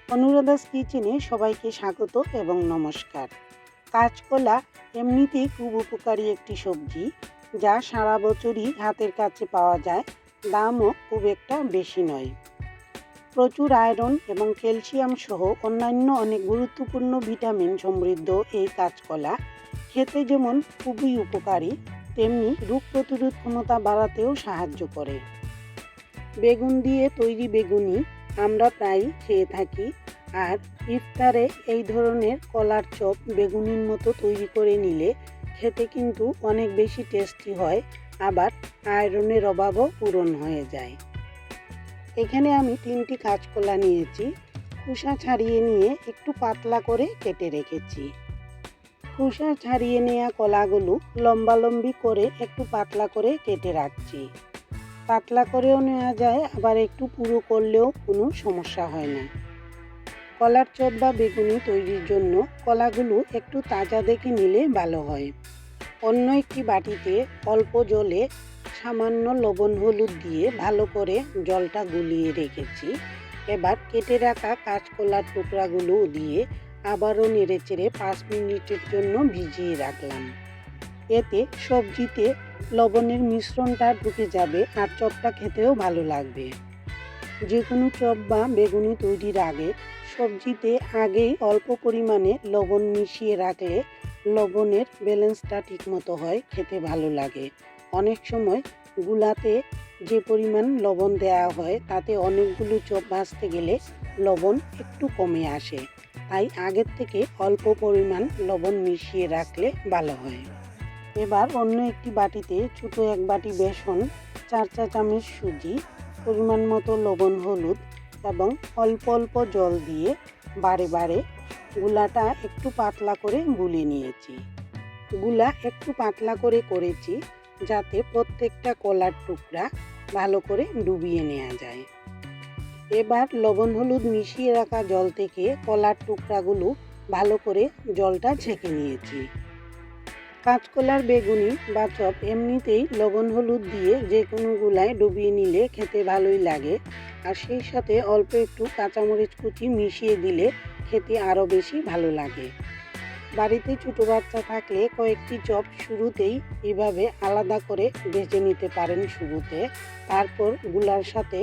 অনুরাধাস কিচেনে সবাইকে স্বাগত এবং নমস্কার। কাঁচকলা এমনিতেই খুব উপকারী একটি সবজি, যা সারা বছরই হাতের কাছে পাওয়া যায়। দামও খুব একটা বেশি নয়। প্রচুর আয়রন এবং ক্যালসিয়াম সহ অন্যান্য অনেক গুরুত্বপূর্ণ ভিটামিন সমৃদ্ধ এই কাঁচকলা খেতে যেমন খুবই উপকারী, তেমনি রোগ প্রতিরোধ ক্ষমতা বাড়াতেও সাহায্য করে। বেগুন দিয়ে তৈরি বেগুনি আমরা প্রায়ই খেয়ে থাকি, আর ইফতারে এই ধরনের কলার চপ বেগুনির মতো তৈরি করে নিলে খেতে কিন্তু অনেক বেশি টেস্টি হয়, আবার আয়রনের অভাবও পূরণ হয়ে যায়। এখানে আমি 3টি কাঁচকলা নিয়েছি। খোসা ছাড়িয়ে নিয়ে একটু পাতলা করে কেটে রেখেছি। খোসা ছাড়িয়ে নেওয়া কলাগুলো লম্বালম্বি করে একটু পাতলা করে কেটে রাখছি। পাতলা করেও নেওয়া যায়, আবার একটু পুরো করলেও কোনো সমস্যা হয় না। কলার চপ বা বেগুনি তৈরির জন্য কলাগুলো একটু তাজা দেখে নিলে ভালো হয়। অন্য একটি বাটিতে অল্প জলে সামান্য লবণ হলুদ দিয়ে ভালো করে জলটা গুলিয়ে রেখেছি। এবার কেটে রাখা কাঁচকলার টুকরাগুলো দিয়ে আবারও নেড়েচেড়ে 5 মিনিটের জন্য ভিজিয়ে রাখলাম। এতে সবজিতে লবণের মিশ্রণটা ঢুকে যাবে আর চপটা খেতেও ভালো লাগবে। যে কোনো চপ বা বেগুনি তৈরির আগে সবজিতে আগেই অল্প পরিমাণে লবণ মিশিয়ে রাখলে লবণের ব্যালেন্সটা ঠিকমতো হয়, খেতে ভালো লাগে। অনেক সময় গুলাতে যে পরিমাণ লবণ দেওয়া হয় তাতে অনেকগুলো চপ ভাজতে গেলে লবণ একটু কমে আসে, তাই আগের থেকে অল্প পরিমাণ লবণ মিশিয়ে রাখলে ভালো হয়। এবার অন্য একটি বাটিতে ছোটো 1 বাটি বেসন, 4 চা চামচ সুজি, পরিমাণ মতো লবণ হলুদ এবং অল্প অল্প জল দিয়ে বারে বারে গুলাটা একটু পাতলা করে গুলে নিয়েছি। গুলা একটু পাতলা করে করেছি যাতে প্রত্যেকটা কলার টুকরা ভালো করে ডুবিয়ে নেওয়া যায়। এবার লবণ হলুদ মিশিয়ে রাখা জল থেকে কলার টুকরাগুলো ভালো করে জলটা ছেঁকে নিয়েছি। কাঁচকলার বেগুনি বা চপ এমনিতেই লবণ হলুদ দিয়ে যে কোনো গুলায় ডুবিয়ে নিলে খেতে ভালোই লাগে, আর সেই সাথে অল্প একটু কাঁচামরিচ কুচি মিশিয়ে দিলে খেতে আরও বেশি ভালো লাগে। বাড়িতে ছোটো বাচ্চা থাকলে কয়েকটি চপ শুরুতেই এভাবে আলাদা করে ভেজে নিতে পারেন শুরুতে, তারপর গুলার সাথে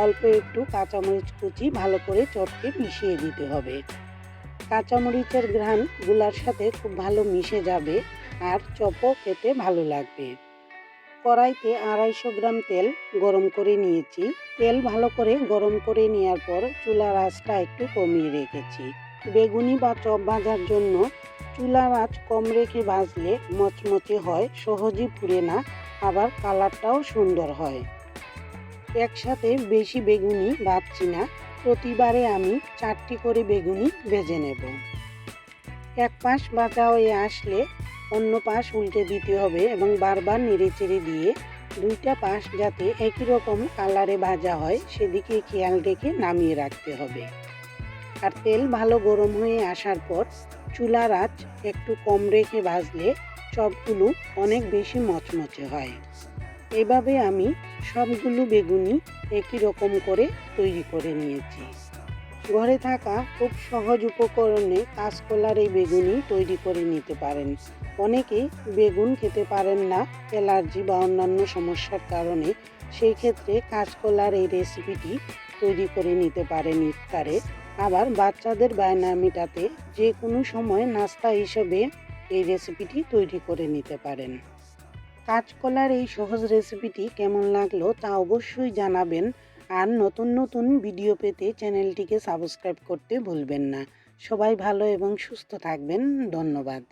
অল্প একটু কাঁচামরিচ কুচি ভালো করে চপকে মিশিয়ে দিতে হবে। কাঁচামরিচের ঘ্রাণ গুলার সাথে খুব ভালো মিশে যাবে আর চপও খেতে ভালো লাগবে। কড়াইতে 250 গ্রাম তেল গরম করে নিয়েছি। তেল ভালো করে গরম করে নেওয়ার পর চুলার আঁচটা একটু কমিয়ে রেখেছি। বেগুনি বা চপ ভাজার জন্য চুলার আঁচ কম রেখে ভাজলে মচমচে হয়, সহজেই পুড়ে না, আবার কালারটাও সুন্দর হয়। একসাথে বেশি বেগুনি ভাজছি না, প্রতিবারে আমি 4টি করে বেগুনি ভেজে নেব। এক পাশ ভাজা হয়ে আসলে অন্য পাশ উল্টে দিতে হবে এবং বারবার নেড়েচেড়ে দিয়ে 2টা পাশ যাতে একই রকম কালারে ভাজা হয় সেদিকে খেয়াল রেখে নামিয়ে রাখতে হবে। আর তেল ভালো গরম হয়ে আসার পর চুলার আঁচ একটু কম রেখে ভাজলে চপগুলো অনেক বেশি মচমচে হয়। এভাবে আমি সবগুলো বেগুনি একই রকম করে তৈরি করে নিয়েছি। ঘরে থাকা খুব সহজ উপকরণে কাঁচকলার এই বেগুনি তৈরি করে নিতে পারেন। অনেকেই বেগুন খেতে পারেন না অ্যালার্জি বা অন্যান্য সমস্যার কারণে, সেই ক্ষেত্রে কাঁচকলার এই রেসিপিটি তৈরি করে নিতে পারেন ইফতারে। আবার বাচ্চাদের বায়না মেটাতে যে কোনো সময় নাস্তা হিসেবে এই রেসিপিটি তৈরি করে নিতে পারেন। কাঁচকলার এই সহজ রেসিপিটি কেমন লাগলো তা অবশ্যই জানাবেন, আর নতুন নতুন ভিডিও পেতে চ্যানেলটিকে সাবস্ক্রাইব করতে ভুলবেন না। সবাই ভালো এবং সুস্থ থাকবেন। ধন্যবাদ।